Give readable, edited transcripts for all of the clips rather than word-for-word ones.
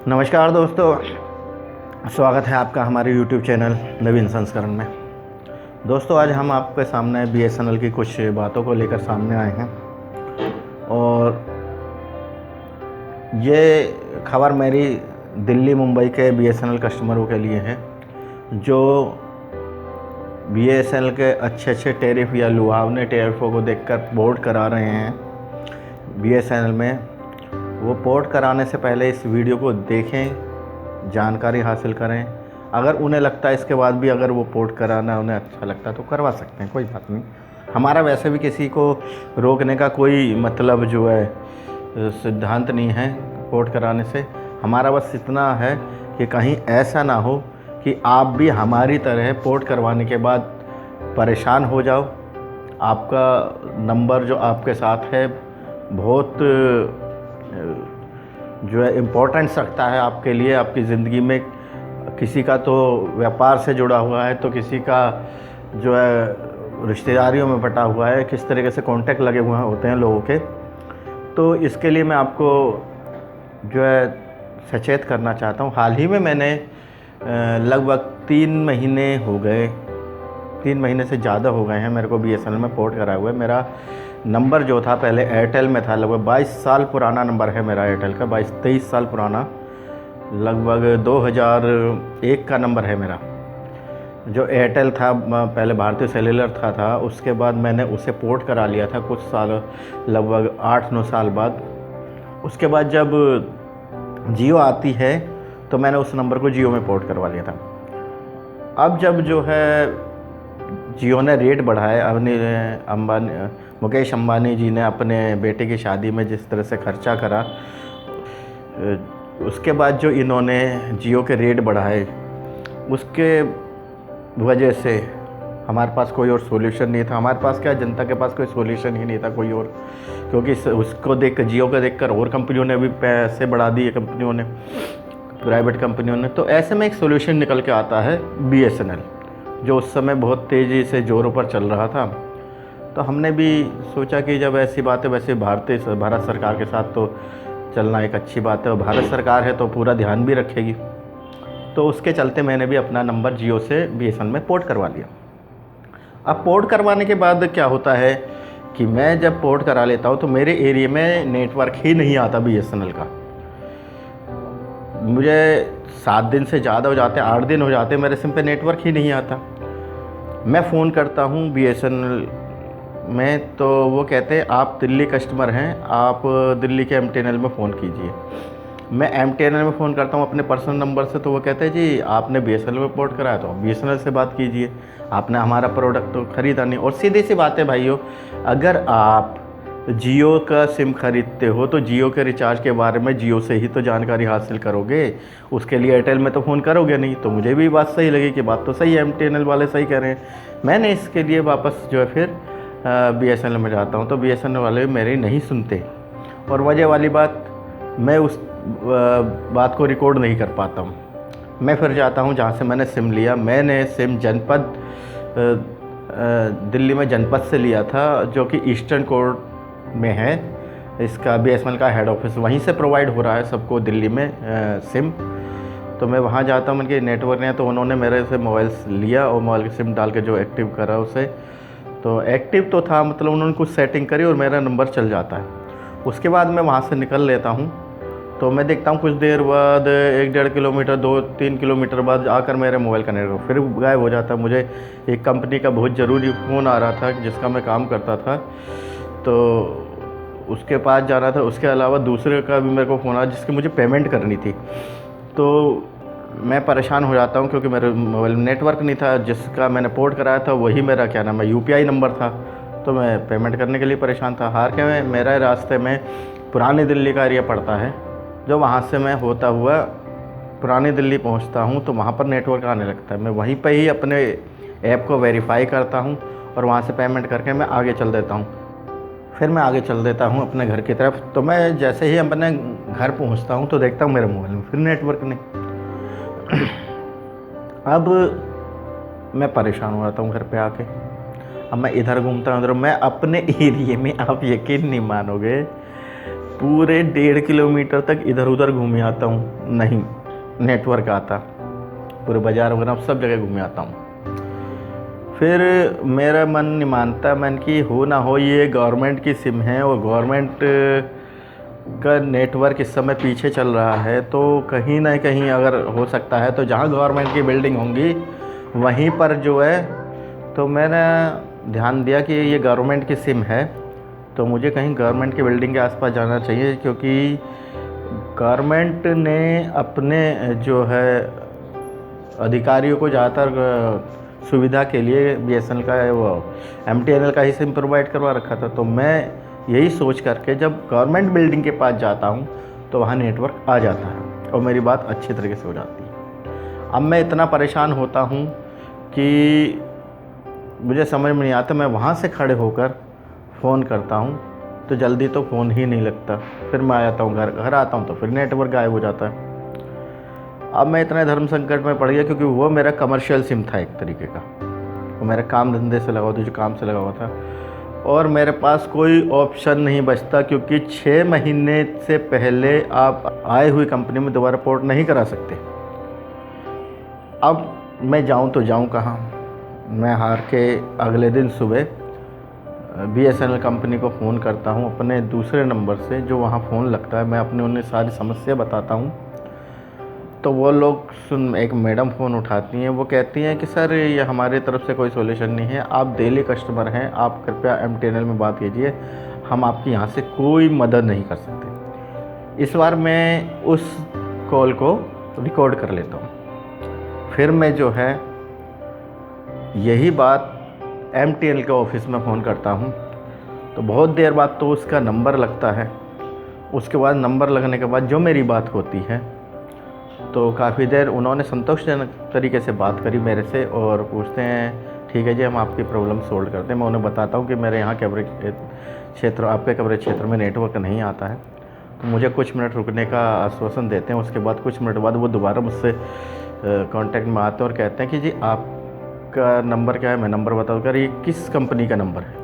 नमस्कार दोस्तों, स्वागत है आपका हमारे YouTube चैनल नवीन संस्करण में। दोस्तों, आज हम आपके सामने BSNL की कुछ बातों को लेकर सामने आए हैं और ये खबर मेरी दिल्ली मुंबई के BSNL कस्टमरों के लिए है जो BSNL के अच्छे टैरिफ या लुभावने टैरिफों को देखकर पोर्ट करा रहे हैं BSNL में। वो पोर्ट कराने से पहले इस वीडियो को देखें, जानकारी हासिल करें। अगर उन्हें लगता है इसके बाद भी अगर वो पोर्ट कराना उन्हें अच्छा लगता है तो करवा सकते हैं, कोई बात नहीं। हमारा वैसे भी किसी को रोकने का कोई मतलब जो है सिद्धांत नहीं है पोर्ट कराने से। हमारा बस इतना है कि कहीं ऐसा ना हो कि आप भी हमारी तरह पोर्ट करवाने के बाद परेशान हो जाओ। आपका नंबर जो आपके साथ है बहुत जो है इम्पोर्टेंस रखता है आपके लिए, आपकी ज़िंदगी में। किसी का तो व्यापार से जुड़ा हुआ है तो किसी का जो है रिश्तेदारियों में बटा हुआ है, किस तरीके से कॉन्टैक्ट लगे हुए होते हैं लोगों के। तो इसके लिए मैं आपको जो है सचेत करना चाहता हूँ। हाल ही में मैंने लगभग 3 महीने हो गए, 3 महीने से ज़्यादा हो गए हैं मेरे को BSNL में पोर्ट कराया हुआ है। मेरा नंबर जो था पहले एयरटेल में था, लगभग 22 साल पुराना नंबर है मेरा एयरटेल का, 22-23 साल पुराना, लगभग 2001 का नंबर है मेरा। जो एयरटेल था पहले भारतीय सेल्युलर था, उसके बाद मैंने उसे पोर्ट करा लिया था कुछ साल, लगभग 8-9 साल बाद। उसके बाद जब जियो आती है तो मैंने उस नंबर को जियो में पोर्ट करवा लिया था। अब जब जो है जियो ने रेट बढ़ाया, मुकेश अंबानी जी ने अपने बेटे की शादी में जिस तरह से खर्चा करा, उसके बाद जो इन्होंने जियो के रेट बढ़ाए, उसके वजह से हमारे पास कोई और सॉल्यूशन नहीं था। हमारे पास क्या, जनता के पास कोई सॉल्यूशन ही नहीं था कोई और, क्योंकि उसको देख कर, जियो को देखकर और कंपनियों ने भी पैसे बढ़ा दिए, कंपनियों ने, प्राइवेट कंपनियों ने। तो ऐसे में एक सॉल्यूशन निकल के आता है BSNL, जो उस समय बहुत तेज़ी से जोरों पर चल रहा था। तो हमने भी सोचा कि जब ऐसी बात है, वैसे भारत सरकार के साथ तो चलना एक अच्छी बात है और भारत सरकार है तो पूरा ध्यान भी रखेगी। तो उसके चलते मैंने भी अपना नंबर जियो से BSNL में पोर्ट करवा लिया। अब पोर्ट करवाने के बाद क्या होता है कि मैं जब पोर्ट करा लेता हूँ तो मेरे एरिया में नेटवर्क ही नहीं आता BSNL का। मुझे 7 दिन से ज़्यादा हो जाते हैं, 8 दिन हो जाते हैं, मेरे सिम पे नेटवर्क ही नहीं आता। मैं फ़ोन करता हूँ BSNL में तो वो कहते हैं आप दिल्ली कस्टमर हैं, आप दिल्ली के MTNL में फ़ोन कीजिए। मैं MTNL में फ़ोन करता हूँ अपने पर्सनल नंबर से, तो वो कहते हैं जी आपने BSNL में पोर्ट कराया तो BSNL से बात कीजिए, आपने हमारा प्रोडक्ट तो ख़रीदा नहीं। और सीधी सी बात है भाइयों, अगर आप जियो का सिम खरीदते हो तो जियो के रिचार्ज के बारे में जियो से ही तो जानकारी हासिल करोगे, उसके लिए एयरटेल में तो फ़ोन करोगे नहीं। तो मुझे भी बात सही लगी कि बात तो सही है, MTNL वाले सही कह रहे हैं। मैंने इसके लिए वापस जो है फिर BSNL में जाता हूँ तो BSNL वाले मेरी नहीं सुनते, और वजह वाली बात, मैं उस बात को रिकॉर्ड नहीं कर पाता हूँ। मैं फिर जाता हूँ जहाँ से मैंने सिम लिया। मैंने सिम जनपद, दिल्ली में जनपद से लिया था, जो कि ईस्टर्न कोर्ट में है। इसका BSNL का हेड ऑफिस वहीं से प्रोवाइड हो रहा है सबको दिल्ली में सिम। तो मैं वहाँ जाता हूँ, उनके नेटवर्क नहीं है, तो उन्होंने मेरे से मोबाइल लिया और मोबाइल की सिम डाल के जो एक्टिव करा उसे, तो एक्टिव तो था, मतलब उन्होंने कुछ सेटिंग करी और मेरा नंबर चल जाता है। उसके बाद मैं वहाँ से निकल लेता हूँ तो मैं देखता हूँ कुछ देर बाद 1-1.5 किलोमीटर, 2-3 किलोमीटर बाद आकर मेरे मोबाइल का नेटवर्क फिर गायब हो जाता है। मुझे एक कंपनी का बहुत ज़रूरी फ़ोन आ रहा था जिसका मैं काम करता था, तो उसके पास जाना था। उसके अलावा दूसरे का भी मेरे को फ़ोन आया जिसकी मुझे पेमेंट करनी थी। तो मैं परेशान हो जाता हूँ क्योंकि मेरे मोबाइल में नेटवर्क नहीं था। जिसका मैंने पोर्ट कराया था वही मेरा क्या नाम है UPI नंबर था, तो मैं पेमेंट करने के लिए परेशान था। हार के मेरा रास्ते में पुरानी दिल्ली का एरिया पड़ता है, जो वहाँ से मैं होता हुआ पुरानी दिल्ली पहुँचता हूँ तो वहाँ पर नेटवर्क आने लगता है। मैं वहीं पर ही अपने ऐप को वेरीफाई करता हूँ और वहाँ से पेमेंट करके मैं आगे चल देता हूँ। फिर मैं आगे चल देता हूँ अपने घर की तरफ। तो मैं जैसे ही अपने घर पहुँचता हूँ तो देखता हूँ मेरे मोबाइल में फिर नेटवर्क नहीं। अब मैं परेशान हो जाता हूँ घर पे आके। अब मैं इधर घूमता हूँ उधर, मैं अपने एरिए में, आप यकीन नहीं मानोगे, पूरे 1.5 किलोमीटर तक इधर उधर घूमे आता हूँ, नहीं नेटवर्क आता। पूरे बाज़ार वगैरह सब जगह घूमे आता हूँ। फिर मेरा मन नहीं मानता, मैंने कि हो ना हो ये गवर्नमेंट की सिम है और गवर्नमेंट का नेटवर्क इस समय पीछे चल रहा है, तो कहीं ना कहीं अगर हो सकता है तो जहाँ गवर्नमेंट की बिल्डिंग होंगी वहीं पर जो है, तो मैंने ध्यान दिया कि ये गवर्नमेंट की सिम है तो मुझे कहीं गवर्नमेंट की बिल्डिंग के आसपास जाना चाहिए, क्योंकि गवर्नमेंट ने अपने जो है अधिकारियों को ज़्यादातर सुविधा के लिए BSNL का वो MTNL का ही सिम प्रोवाइड करवा रखा था। तो मैं यही सोच करके जब गवर्नमेंट बिल्डिंग के पास जाता हूँ तो वहाँ नेटवर्क आ जाता है और मेरी बात अच्छी तरीके से हो जाती है। अब मैं इतना परेशान होता हूँ कि मुझे समझ में नहीं आता, मैं वहाँ से खड़े होकर फ़ोन करता हूँ तो जल्दी तो फ़ोन ही नहीं लगता। फिर मैं आ जाता हूँ घर आता हूँ तो फिर नेटवर्क गायब हो जाता है। अब मैं इतना धर्म संकट में पड़ गया, क्योंकि वो मेरा कमर्शियल सिम था एक तरीके का, वो मेरे काम धंधे से लगा हुआ था, जो काम से लगा हुआ था, और मेरे पास कोई ऑप्शन नहीं बचता, क्योंकि 6 महीने से पहले आप आए हुई कंपनी में दोबारा पोर्ट नहीं करा सकते। अब मैं जाऊं तो जाऊं कहाँ? मैं हार के अगले दिन सुबह BSNL कंपनी को फ़ोन करता हूं अपने दूसरे नंबर से जो वहां फ़ोन लगता है। मैं अपने उन्हें सारी समस्या बताता हूं तो वो लोग एक मैडम फ़ोन उठाती हैं, वो कहती हैं कि सर ये हमारे तरफ से कोई सॉल्यूशन नहीं है, आप डेली कस्टमर हैं, आप कृपया MTNL में बात कीजिए, हम आपकी यहाँ से कोई मदद नहीं कर सकते। इस बार मैं उस कॉल को रिकॉर्ड कर लेता हूँ। फिर मैं जो है यही बात MTNL के ऑफिस में फ़ोन करता हूँ, तो बहुत देर बाद तो उसका नंबर लगता है। उसके बाद नंबर लगने के बाद जो मेरी बात होती है तो काफ़ी देर उन्होंने संतोषजनक तरीके से बात करी मेरे से और पूछते हैं ठीक है जी, हम आपकी प्रॉब्लम सोल्व करते हैं। मैं उन्हें बताता हूँ कि मेरे यहाँ कवरेज क्षेत्र, आपके कवरेज क्षेत्र में नेटवर्क नहीं आता है, तो मुझे कुछ मिनट रुकने का आश्वासन देते हैं। उसके बाद कुछ मिनट बाद वो दोबारा मुझसे कांटेक्ट में आते हैं और कहते हैं कि जी आपका नंबर क्या है? मैं नंबर बताऊँ कर ये किस कंपनी का नंबर है?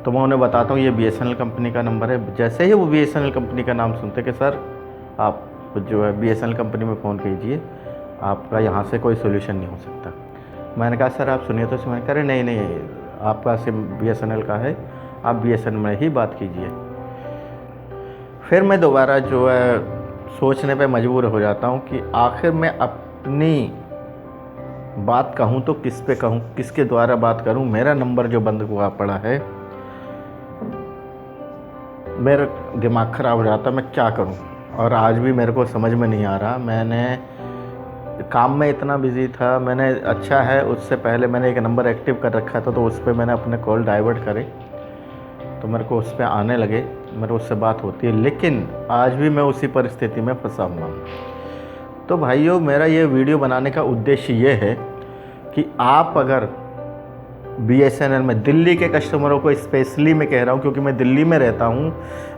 तो मैं उन्हें बताता हूँ ये BSNL कंपनी का नंबर है। जैसे ही वो BSNL कंपनी का नाम सुनते कि सर आप जो है BSNL कंपनी में फ़ोन कीजिए, आपका यहाँ से कोई सोल्यूशन नहीं हो सकता। मैंने कहा सर आप सुनिए तो मैंने कहा नहीं आपका सिम BSNL का है, आप BSNL में ही बात कीजिए। फिर मैं दोबारा जो है सोचने पे मजबूर हो जाता हूँ कि आखिर मैं अपनी बात कहूँ तो किस पे कहूँ, किसके द्वारा बात करूँ? मेरा नंबर जो बंद हुआ पड़ा है, मेरा दिमाग ख़राब हो जाता, मैं क्या करूँ? और आज भी मेरे को समझ में नहीं आ रहा। मैंने काम में इतना बिज़ी था, मैंने अच्छा है उससे पहले मैंने एक नंबर एक्टिव कर रखा था, तो उस पर मैंने अपने कॉल डाइवर्ट करे तो मेरे को उस पर आने लगे, मेरे उससे बात होती है, लेकिन आज भी मैं उसी परिस्थिति में फंसा हुआ हूँ। तो भाइयों, मेरा ये वीडियो बनाने का उद्देश्य ये है कि आप अगर BSNL में दिल्ली के कस्टमरों को स्पेशली मैं कह रहा हूँ, क्योंकि मैं दिल्ली में रहता हूँ,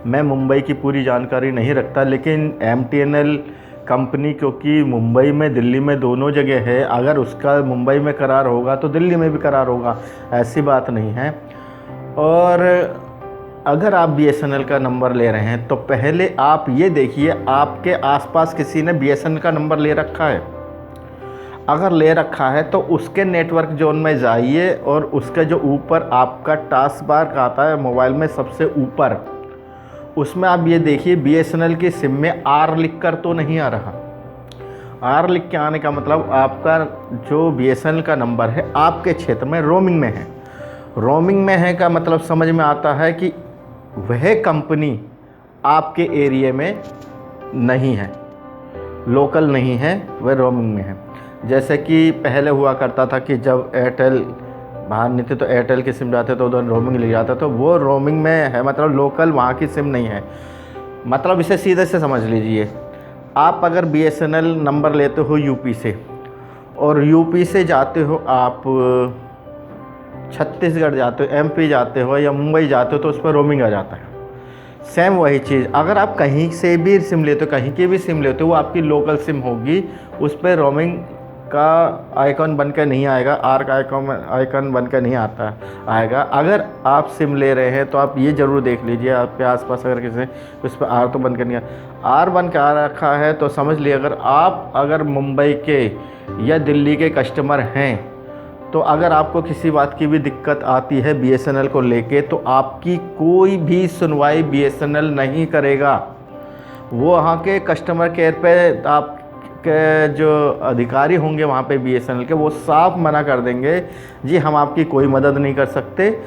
मैं मुंबई की पूरी जानकारी नहीं रखता, लेकिन MTNL कंपनी क्योंकि मुंबई में दिल्ली में दोनों जगह है, अगर उसका मुंबई में करार होगा तो दिल्ली में भी करार होगा, ऐसी बात नहीं है। और अगर आप BSNL का नंबर ले रहे हैं तो पहले आप ये देखिए आपके आसपास किसी ने BSNL का नंबर ले रखा है। अगर ले रखा है तो उसके नेटवर्क जोन में जाइए और उसके जो ऊपर आपका टास्क बार आता है मोबाइल में सबसे ऊपर, उसमें आप ये देखिए BSNL की सिम में R लिख कर तो नहीं आ रहा। R लिख के आने का मतलब आपका जो BSNL का नंबर है आपके क्षेत्र में रोमिंग में है। रोमिंग में है का मतलब समझ में आता है कि वह कंपनी आपके एरिया में नहीं है, लोकल नहीं है, वह रोमिंग में है। जैसे कि पहले हुआ करता था कि जब एयरटेल बाहर नहीं थे तो एयरटेल की सिम जाते तो उधर रोमिंग ले जाता, तो वो रोमिंग में है, मतलब लोकल वहाँ की सिम नहीं है। मतलब इसे सीधे से समझ लीजिए, आप अगर BSNL नंबर लेते हो यूपी से और यूपी से जाते हो आप छत्तीसगढ़ जाते हो, MP जाते हो या मुंबई जाते हो तो उस पर रोमिंग आ जाता है। सेम वही चीज़ अगर आप कहीं से भी सिम लेते हो, कहीं की भी सिम लेते हो, वो आपकी लोकल सिम होगी, उस पर रोमिंग का आइकॉन बनकर नहीं आएगा, आर का आइकॉन बनकर नहीं आएगा। अगर आप सिम ले रहे हैं तो आप ये ज़रूर देख लीजिए आपके आसपास अगर किसी उस पर आर तो बनकर नहीं आर बन के आ रखा है तो समझ लिए अगर मुंबई के या दिल्ली के कस्टमर हैं तो अगर आपको किसी बात की भी दिक्कत आती है BSNL को लेके तो आपकी कोई भी सुनवाई BSNL नहीं करेगा। वो वहाँ के कस्टमर केयर पे आपके जो अधिकारी होंगे वहाँ पे BSNL के, वो साफ मना कर देंगे, जी हम आपकी कोई मदद नहीं कर सकते,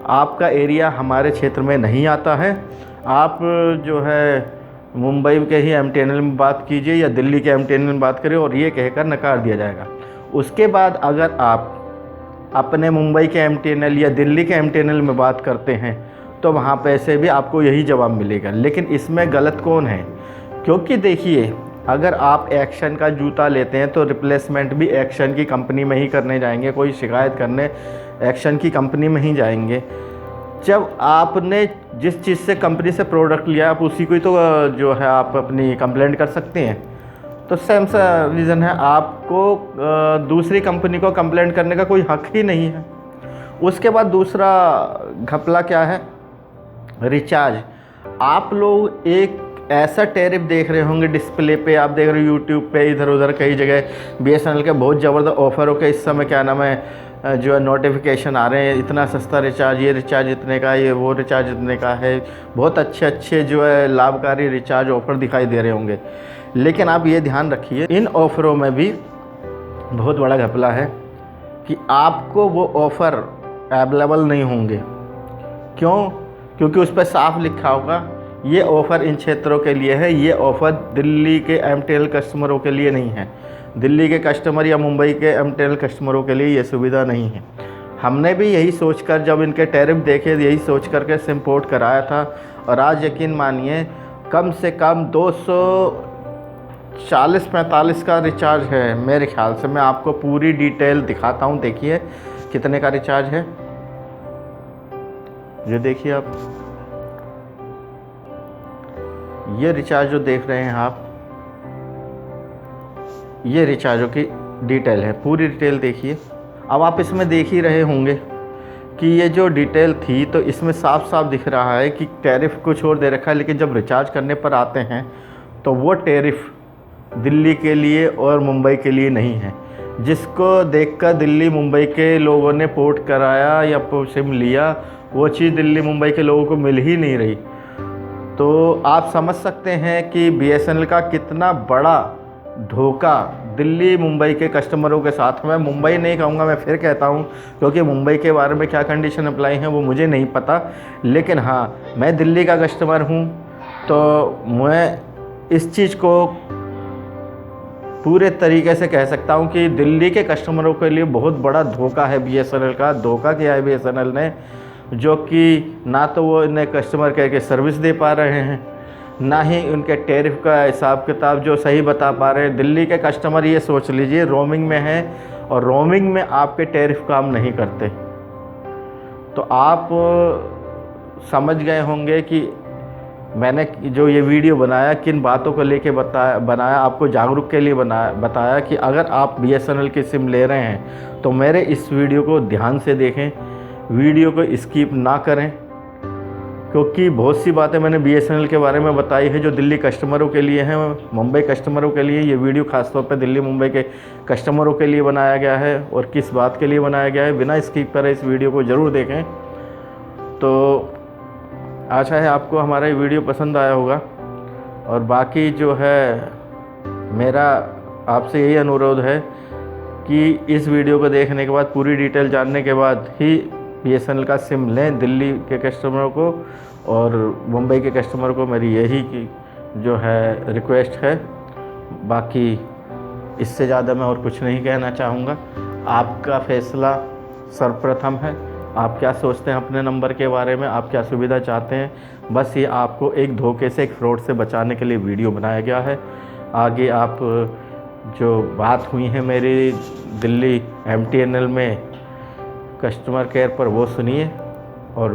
आपका एरिया हमारे क्षेत्र में नहीं आता है, आप जो है मुंबई के ही MTNL में बात कीजिए या दिल्ली के MTNL में बात करिए, और ये कहकर नकार दिया जाएगा। उसके बाद अगर आप अपने मुंबई के MTNL या दिल्ली के MTNL में बात करते हैं तो वहाँ पे से भी आपको यही जवाब मिलेगा। लेकिन इसमें गलत कौन है? क्योंकि देखिए, अगर आप एक्शन का जूता लेते हैं तो रिप्लेसमेंट भी एक्शन की कंपनी में ही करने जाएंगे, कोई शिकायत करने एक्शन की कंपनी में ही जाएंगे। जब आपने जिस चीज़ से कंपनी से प्रोडक्ट लिया आप उसी को ही तो जो है आप अपनी कंप्लेंट कर सकते हैं। तो सेम सा रीज़न है, आपको दूसरी कंपनी को कंप्लेंट करने का कोई हक ही नहीं है। उसके बाद दूसरा घपला क्या है? रिचार्ज। आप लोग एक ऐसा टैरिफ देख रहे होंगे डिस्प्ले पे, आप देख रहे हो यूट्यूब पे, इधर उधर कई जगह BSNL के बहुत ज़बरदस्त ऑफ़र हो के इस समय क्या नाम है जो है नोटिफिकेशन आ रहे हैं, इतना सस्ता रिचार्ज, ये रिचार्ज इतने का, ये वो रिचार्ज इतने का है, बहुत अच्छे जो है लाभकारी रिचार्ज ऑफ़र दिखाई दे रहे होंगे। लेकिन आप ये ध्यान रखिए, इन ऑफ़रों में भी बहुत बड़ा घपला है कि आपको वो ऑफ़र अवेलेबल नहीं होंगे। क्यों? क्योंकि उस पर साफ लिखा होगा ये ऑफ़र इन क्षेत्रों के लिए है, ये ऑफ़र दिल्ली के MTNL कस्टमरों के लिए नहीं है, दिल्ली के कस्टमर या मुंबई के MTNL कस्टमरों के लिए ये सुविधा नहीं है। हमने भी यही सोचकर जब इनके टैरिफ देखे यही सोच करके सिम पोर्ट कराया था, और आज यकीन मानिए कम से कम 240-45 का रिचार्ज है मेरे ख्याल से। मैं आपको पूरी डिटेल दिखाता हूँ, देखिए कितने का रिचार्ज है, ये देखिए आप, ये रिचार्ज जो देख रहे हैं आप, ये रिचार्जों की डिटेल है, पूरी डिटेल देखिए। अब आप इसमें देख ही रहे होंगे कि ये जो डिटेल थी तो इसमें साफ साफ दिख रहा है कि टैरिफ कुछ और दे रखा है, लेकिन जब रिचार्ज करने पर आते हैं तो वो टैरिफ दिल्ली के लिए और मुंबई के लिए नहीं है। जिसको देखकर दिल्ली मुंबई के लोगों ने पोर्ट कराया या सिम लिया, वो चीज़ दिल्ली मुंबई के लोगों को मिल ही नहीं रही। तो आप समझ सकते हैं कि BSNL का कितना बड़ा धोखा दिल्ली मुंबई के कस्टमरों के साथ। मैं मुंबई नहीं कहूँगा, मैं फिर कहता हूँ, क्योंकि मुंबई के बारे में क्या कंडीशन अप्लाई हैं वो मुझे नहीं पता। लेकिन हाँ, मैं दिल्ली का कस्टमर हूँ तो मैं इस चीज़ को पूरे तरीके से कह सकता हूँ कि दिल्ली के कस्टमरों के लिए बहुत बड़ा धोखा है BSNL का। धोखा किया है BSNL ने, जो कि ना तो वो इन्हें कस्टमर केयर की सर्विस दे पा रहे हैं, ना ही उनके टैरिफ का हिसाब किताब जो सही बता पा रहे हैं। दिल्ली के कस्टमर ये सोच लीजिए रोमिंग में है और रोमिंग में आपके टैरिफ काम नहीं करते। तो आप समझ गए होंगे कि मैंने जो ये वीडियो बनाया किन बातों को लेके बनाया, आपको जागरूक के लिए बताया कि अगर आप BSNL की सिम ले रहे हैं तो मेरे इस वीडियो को ध्यान से देखें, वीडियो को स्किप ना करें, क्योंकि बहुत सी बातें मैंने BSNL के बारे में बताई है जो दिल्ली कस्टमरों के लिए हैं, मुंबई कस्टमरों के लिए। ये वीडियो खासतौर पर दिल्ली मुंबई के कस्टमरों के लिए बनाया गया है और किस बात के लिए बनाया गया है, बिना स्किप करें इस वीडियो को ज़रूर देखें। तो आशा है आपको हमारा ये वीडियो पसंद आया होगा, और बाकी जो है मेरा आपसे यही अनुरोध है कि इस वीडियो को देखने के बाद, पूरी डिटेल जानने के बाद ही BSNL का सिम लें दिल्ली के कस्टमरों को, और मुंबई के कस्टमर को मेरी यही की जो है रिक्वेस्ट है। बाकी इससे ज़्यादा मैं और कुछ नहीं कहना चाहूँगा। आपका फ़ैसला सर्वप्रथम है, आप क्या सोचते हैं अपने नंबर के बारे में, आप क्या सुविधा चाहते हैं। बस ये आपको एक धोखे से, एक फ्रॉड से बचाने के लिए वीडियो बनाया गया है। आगे आप जो बात हुई है मेरी दिल्ली MTNL में कस्टमर केयर पर वो सुनिए, और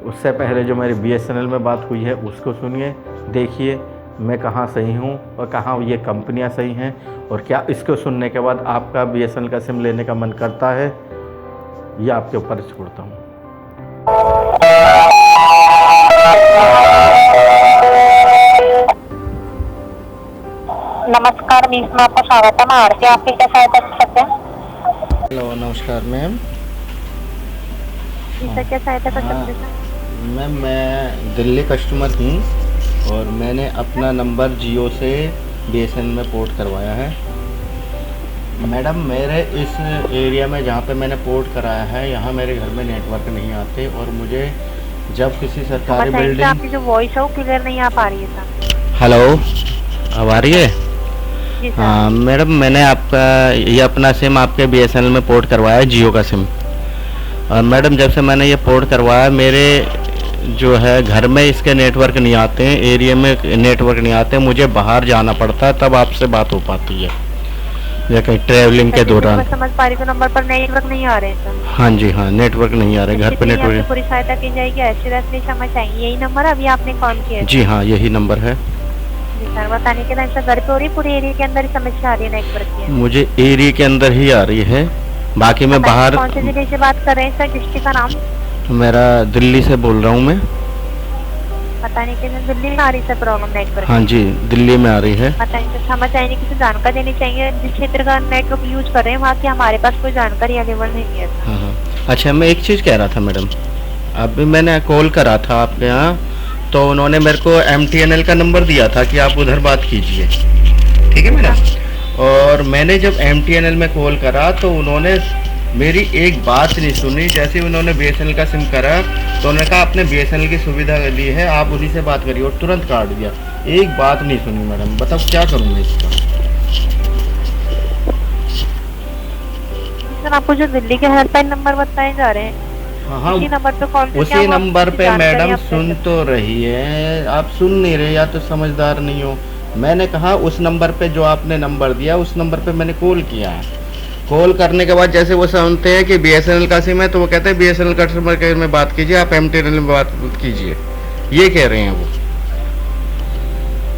उससे पहले जो मेरी BSNL में बात हुई है उसको सुनिए, देखिए, मैं कहाँ सही हूँ और कहाँ ये कंपनियाँ सही हैं, और क्या इसको सुनने के बाद आपका BSNL का सिम लेने का मन करता है, ये आपके ऊपर छोड़ता हूँ। नमस्कार, मैं इसमें आपका स्वागत है। मैं आरती आपकी क्या सहायता कर सकते हैं? हेलो, नमस्कार मैम। जी सर, क्या सहायता कर सकते हैं सर? मैम, मैं दिल्ली कस्टमर हूँ और मैंने अपना नंबर जियो से BSNL में पोर्ट करवाया है। मैडम, मेरे इस एरिया में जहाँ पे मैंने पोर्ट कराया है, यहाँ मेरे घर में नेटवर्क नहीं आते, और मुझे जब किसी सरकारी बिल्डिंग... आपकी जो वॉइस है वो क्लियर नहीं आ पा रही है सर। हेलो, अब आ रही है? जी सर। हाँ मैडम, मैंने आपका ये अपना सिम आपके BSNL में पोर्ट करवाया है, जियो का सिम। और मैडम, जब से मैंने ये पोर्ट करवाया, मेरे जो है घर में इसके नेटवर्क नहीं आते हैं, एरिया में नेटवर्क नहीं आते, मुझे बाहर जाना पड़ता है तब आपसे बात हो पाती है, या कहीं ट्रैवलिंग के दौरान। समझ पा रही हूँ, नंबर पर नेटवर्क नहीं आ रहे हैं सर। हाँ जी, हाँ, नेटवर्क नहीं आ रहे, घर पे नेटवर्क। पूरी सहायता की जाएगी, ऐसी समझ आएगी। यही नंबर अभी आपने कॉल किया? जी हाँ, यही नंबर है। जी सर, बताने के लिए घर पे हो रही, पूरे एरिया के अंदर ही समस्या आ रही है नेटवर्क की? मुझे एरिया के अंदर ही आ रही है, बाकी मैं बाहर... कौन से जिले से बात कर रहे हैं सर? डिस्ट्रिक्ट का नाम? मेरा दिल्ली से बोल रहा हूँ मैं। बताने के लिए दिल्ली में आ रही है प्रॉब्लम नेटवर्क? हाँ जी, दिल्ली में आ रही है। बताइए तो समझ आएगी, किसी जानकारी देनी चाहिए। जिस क्षेत्र का नेटवर्क यूज कर रहे हैं वहाँ की हमारे पास कोई जानकारी अवेलेबल नहीं है। हाँ। अच्छा, मैं एक चीज़ कह रहा था मैडम, अभी मैंने कॉल करा था आपके यहाँ, तो उन्होंने मेरे को MTNL का नंबर दिया था कि आप उधर बात कीजिए, ठीक है मैडम। और मैंने जब MTNL में कॉल करा तो उन्होंने मेरी एक बात नहीं सुनी। जैसे उन्होंने BSNL का सिम करा तो उन्होंने कहा आपने BSNL की सुविधा ली है, आप उन्हीं से बात करिए, और तुरंत काट दिया। एक बात नहीं सुनी मैडम, बताओ क्या करूँ मैं इसका? सर, आपको जो दिल्ली के हेल्पलाइन नंबर बताए जा रहे हैं, हाँ, उसी नंबर पे कॉल, उसी नंबर पे मैडम सुन तो रही है, आप सुन नहीं रहे, या तो समझदार नहीं हो। मैंने कहा उस नंबर पे जो आपने नंबर दिया, उस नंबर पे मैंने कॉल किया है। कॉल करने के बाद जैसे वो सुनते हैं कि BSNL का सिम है, तो वो कहते हैं BSNL कस्टमर केयर में बात कीजिए, आप MTNL में बात कीजिए, ये कह रहे हैं वो।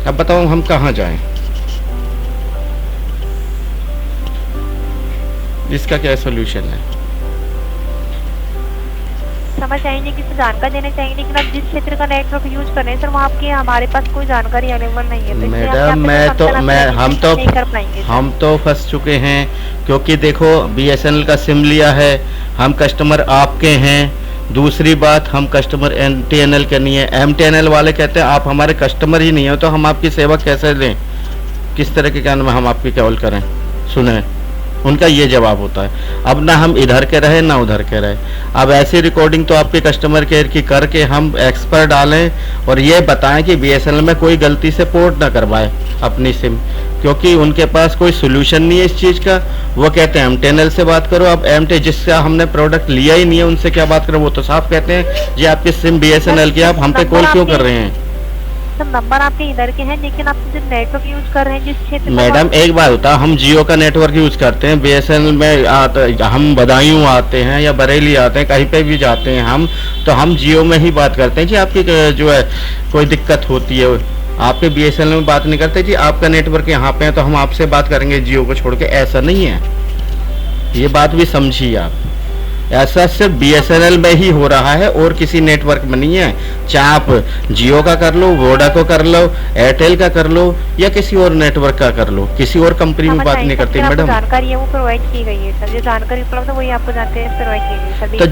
अब बताओ हम कहाँ जाएं? इसका क्या सोल्यूशन है? समझ आएंगे, किसी जानकारी देना चाहिए, लेकिन आप जिस क्षेत्र का नेटवर्क यूज कर रहे हैं सर, वहाँ आपके हमारे पास कोई जानकारी अवेलेबल नहीं है। तो मैडम, हम तो फंस चुके हैं, क्योंकि देखो BSNL का सिम लिया है, हम कस्टमर आपके हैं। दूसरी बात, हम कस्टमर MTNL के नहीं है। MTNL वाले कहते हैं आप हमारे कस्टमर ही नहीं हो, तो हम आपकी सेवा कैसे लें, किस तरह के काम में हम आपकी कॉल करें, सुने? उनका ये जवाब होता है। अब ना हम इधर के रहे ना उधर के रहे, अब ऐसी रिकॉर्डिंग तो आपके कस्टमर केयर की करके हम एक्सपर्ट डालें और ये बताएं कि BSNL में कोई गलती से पोर्ट ना करवाए अपनी सिम, क्योंकि उनके पास कोई सोल्यूशन नहीं है इस चीज़ का। वो कहते हैं MTNL से बात करो। अब जिसका हमने प्रोडक्ट लिया ही नहीं है उनसे क्या बात करो? वो तो साफ कहते हैं जी आपकी सिम BSNL की, आप हम पे कॉल क्यों कर रहे हैं? नंबर आपके इधर के हैं, लेकिन आप जो नेटवर्क यूज कर रहे हैं जिस क्षेत्र... मैडम, एक बात होता है, हम जियो का नेटवर्क यूज करते हैं, BSNL में हम बदायूं आते हैं या बरेली आते हैं, कहीं पे भी जाते हैं हम, तो हम जियो में ही बात करते हैं जी। आपकी जो है कोई दिक्कत होती है, आपके BSNL में बात नहीं करते जी, आपका नेटवर्क यहाँ पे है तो हम आपसे बात करेंगे जियो को छोड़ के, ऐसा नहीं है। ये बात भी समझिए आप, ऐसा सिर्फ BSNL में ही हो रहा है और किसी नेटवर्क में नहीं है। चाहे आप जियो का कर लो, वोडा को कर लो, एयरटेल का कर लो, या किसी और नेटवर्क का कर लो, किसी और कंपनी में बात नहीं करती मैडम। जानकारी है वो प्रोवाइड की गई है सर, जो जानकारी उपलब्ध है वही आपको जानकारी प्रोवाइड की गई है। तो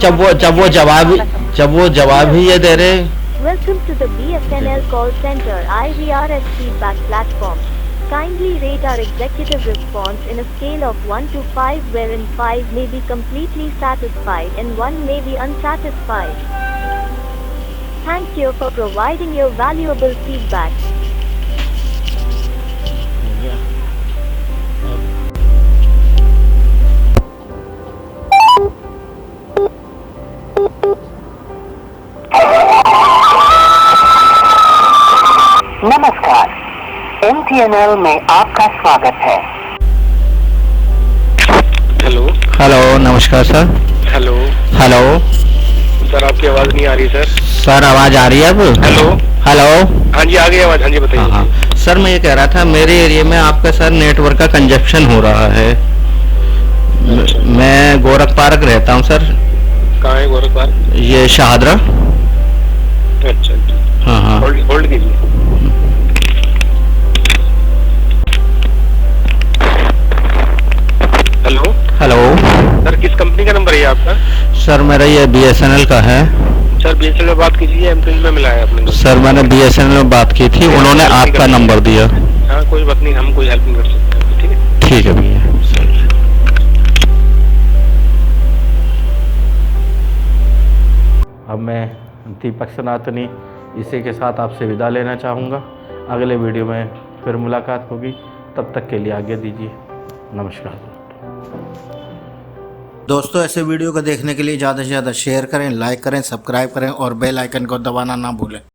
जब वो जवाब ही ये दे रहे। Welcome to the BSNL call center IVRS feedback platform. Kindly rate our executive response in a scale of 1 to 5, wherein 5 may be completely satisfied and 1 may be unsatisfied. Thank you for providing your valuable feedback. नमस्कार, MTNL में आपका स्वागत है। Hello, नमस्कार sir. Hello hello sir, आपकी आवाज़ नहीं आ रही सर। सर, आवाज़ आ रही है अब? Hello hello. हाँ जी, आ गई आवाज। हाँ जी, बताइए। हाँ हाँ सर, मैं ये कह रहा था मेरे एरिया में आपका सर नेटवर्क का कंजप्शन हो रहा है। अच्छा। मैं गोरख पार्क रहता हूँ सर। कहाँ है गोरख पार्क? ये शाहदरा। अच्छा अच्छा, हाँ हाँ। होल्ड कीजिए। हेलो हेलो सर, किस कंपनी का नंबर है ये आपका? सर, मेरा ये BSNL का है। सर BSNL में बात कीजिए, एमटेन में मिला है आपने। सर मैंने BSNL में बात की थी, उन्होंने आपका नंबर दिया। हाँ, कोई बात नहीं, हम कोई हेल्प नहीं कर सकते। ठीक है, ठीक है भैया। अब मैं दीपक सनातनी इसी के साथ आपसे विदा लेना चाहूँगा। अगले वीडियो में फिर मुलाकात होगी, तब तक के लिए आज्ञा दीजिए। नमस्कार दोस्तों, ऐसे वीडियो को देखने के लिए ज़्यादा से ज़्यादा शेयर करें, लाइक करें, सब्सक्राइब करें और बेल आइकन को दबाना ना भूलें।